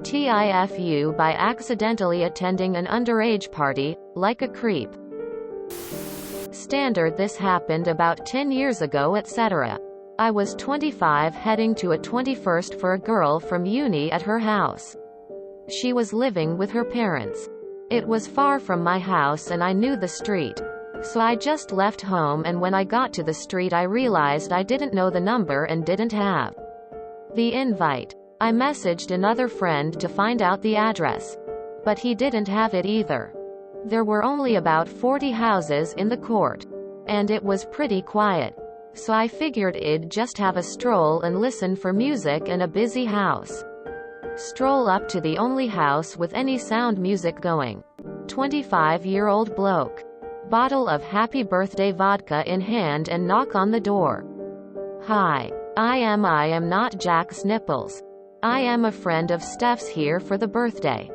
TIFU by accidentally attending an underage party, like a creep. Standard. This happened about 10 years ago, etc. I was 25 heading to a 21st for a girl from uni at her house. She was living with her parents. It was far from my house and I knew the street. So I just left home, and when I got to the street I realized I didn't know the number and didn't have the invite. I messaged another friend to find out the address, but he didn't have it either. There were only about 40 houses in the court, and it was pretty quiet. So I figured I'd just have a stroll and listen for music in a busy house. Stroll up to the only house with any sound music going. 25-year-old bloke. Bottle of happy birthday vodka in hand and knock on the door. Hi. I am not Jack's nipples. I am a friend of Steph's here for the birthday.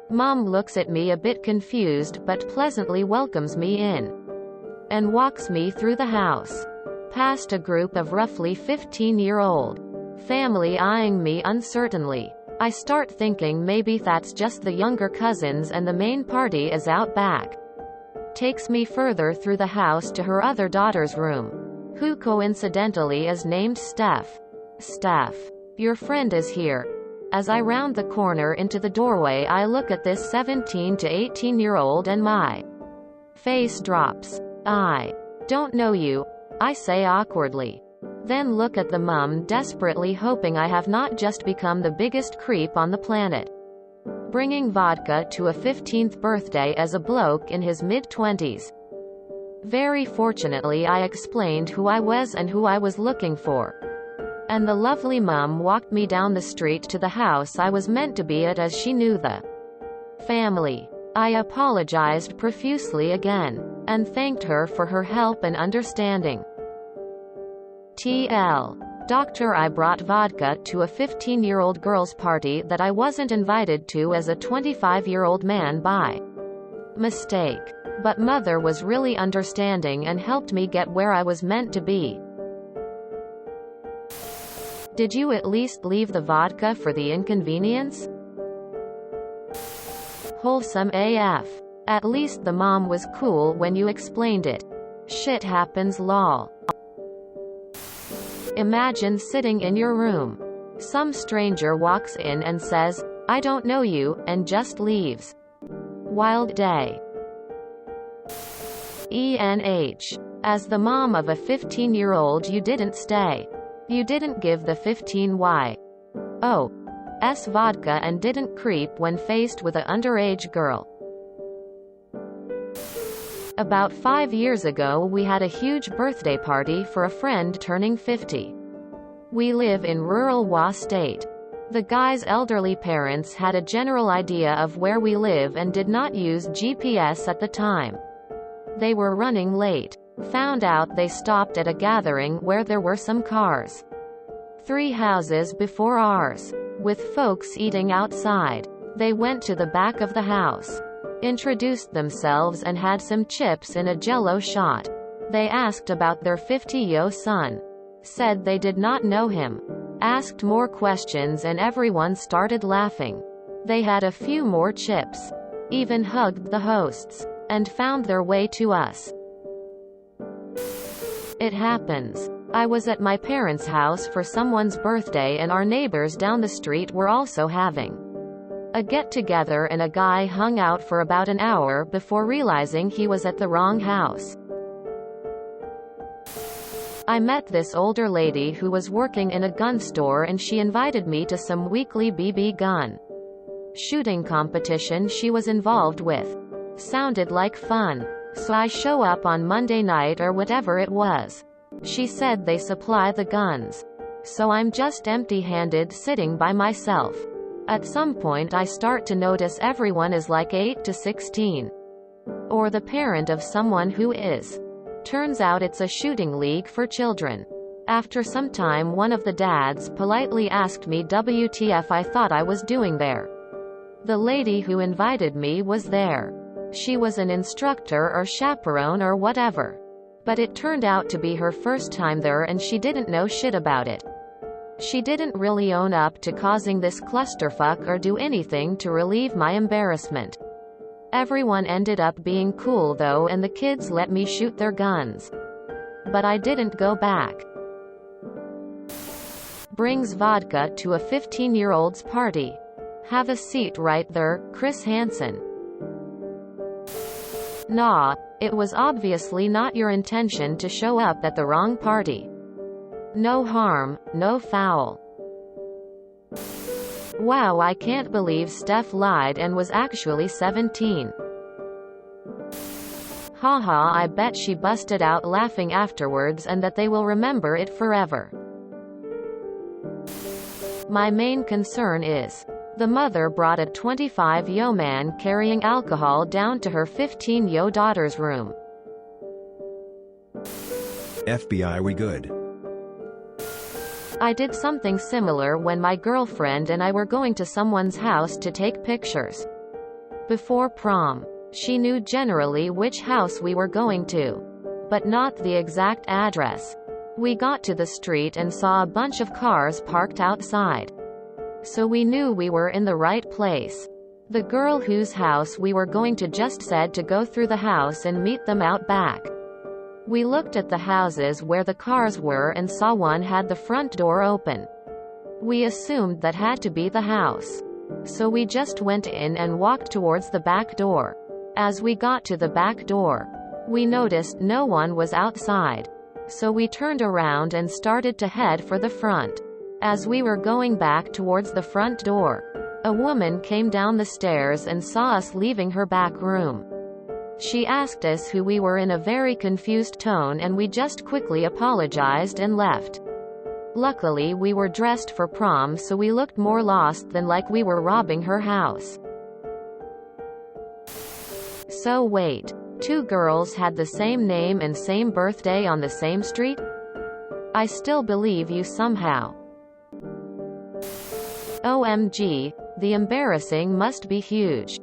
Mom looks at me a bit confused but pleasantly welcomes me in and walks me through the house, past a group of roughly 15-year-old family eyeing me uncertainly. I start thinking maybe that's just the younger cousins and the main party is out back. Takes me further through the house to her other daughter's room, who coincidentally is named Steph. Steph, your friend is here. As I round the corner into the doorway I look at this 17 to 18-year-old and my face drops. I don't know you, I say awkwardly. Then look at the mum, desperately hoping I have not just become the biggest creep on the planet, bringing vodka to a 15th birthday as a bloke in his mid-20s. Very fortunately I explained who I was and who I was looking for, and the lovely mum walked me down the street to the house I was meant to be at, as she knew the family. I apologized profusely again, and thanked her for her help and understanding. TL. Doctor, I brought vodka to a 15-year-old girl's party that I wasn't invited to as a 25-year-old man by mistake. But mother was really understanding and helped me get where I was meant to be. Did you at least leave the vodka for the inconvenience? Wholesome AF. At least the mom was cool when you explained it. Shit happens lol. Imagine sitting in your room. Some stranger walks in and says, "I don't know you," and just leaves. Wild day. ENH. As the mom of a 15-year-old you didn't stay. You didn't give the 15's vodka and didn't creep when faced with an underage girl. About 5 years ago we had a huge birthday party for a friend turning 50. We live in rural Wa State. The guy's elderly parents had a general idea of where we live and did not use GPS at the time. They were running late. Found out they stopped at a gathering where there were some cars 3 houses before ours, with folks eating outside. They went to the back of the house, introduced themselves and had some chips in a Jell-O shot. They asked about their 50-yo son. Said they did not know him. Asked more questions and everyone started laughing. They had a few more chips. Even hugged the hosts. And found their way to us. It happens. I was at my parents' house for someone's birthday and our neighbors down the street were also having a get-together, and a guy hung out for about an hour before realizing he was at the wrong house. I met this older lady who was working in a gun store and she invited me to some weekly BB gun shooting competition she was involved with. Sounded like fun. So I show up on Monday night or whatever it was. She said they supply the guns. So I'm just empty-handed sitting by myself. At some point I start to notice everyone is like 8 to 16. Or the parent of someone who is. Turns out it's a shooting league for children. After some time one of the dads politely asked me WTF I thought I was doing there. The lady who invited me was there. She was an instructor or chaperone or whatever. But it turned out to be her first time there and she didn't know shit about it. She didn't really own up to causing this clusterfuck or do anything to relieve my embarrassment. Everyone ended up being cool though, and the kids let me shoot their guns. But I didn't go back. Brings vodka to a 15-year-old's party. Have a seat right there, Chris Hansen. Nah, it was obviously not your intention to show up at the wrong party. No harm, no foul. Wow, I can't believe Steph lied and was actually 17. Haha, I bet she busted out laughing afterwards and that they will remember it forever. My main concern is, the mother brought a 25-year man carrying alcohol down to her 15-year daughter's room. FBI, we good? I did something similar when my girlfriend and I were going to someone's house to take pictures. Before prom, she knew generally which house we were going to, but not the exact address. We got to the street and saw a bunch of cars parked outside. So we knew we were in the right place. The girl whose house we were going to just said to go through the house and meet them out back. We looked at the houses where the cars were and saw one had the front door open. We assumed that had to be the house. So we just went in and walked towards the back door. As we got to the back door, we noticed no one was outside. So we turned around and started to head for the front. As we were going back towards the front door, a woman came down the stairs and saw us leaving her back room. She asked us who we were in a very confused tone, and we just quickly apologized and left. Luckily we were dressed for prom, so we looked more lost than like we were robbing her house. So wait, two girls had the same name and same birthday on the same street? I still believe you somehow. OMG, the embarrassing must be huge.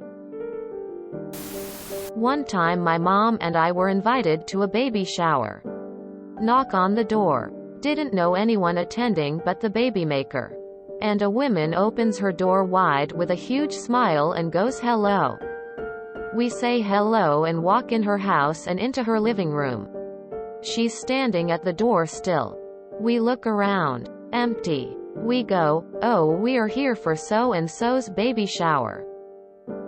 One time my mom and I were invited to a baby shower. Knock on the door. Didn't know anyone attending but the baby maker. And a woman opens her door wide with a huge smile and goes hello. We say hello and walk in her house and into her living room. She's standing at the door still. We look around. Empty. We go, oh, we are here for so-and-so's baby shower.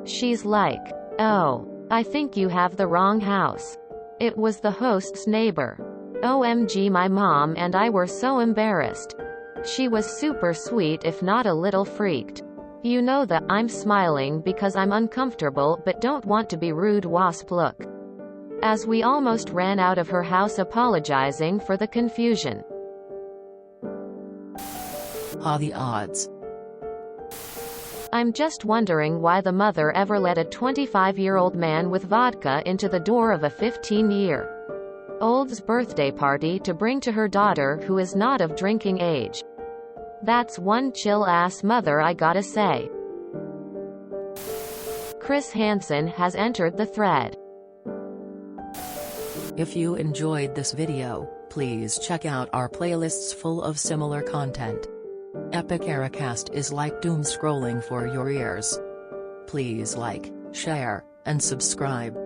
She's like, oh, I think you have the wrong house. It was the host's neighbor. OMG, my mom and I were so embarrassed. She was super sweet if not a little freaked. You know that I'm smiling because I'm uncomfortable but don't want to be rude wasp look. As we almost ran out of her house apologizing for the confusion. The odds. I'm just wondering why the mother ever let a 25-year-old man with vodka into the door of a 15-year-old's birthday party to bring to her daughter who is not of drinking age. That's one chill-ass mother, I gotta say. Chris Hansen has entered the thread. If you enjoyed this video, please check out our playlists full of similar content. Epic Ericast is like doom scrolling for your ears. Please like, share, and subscribe.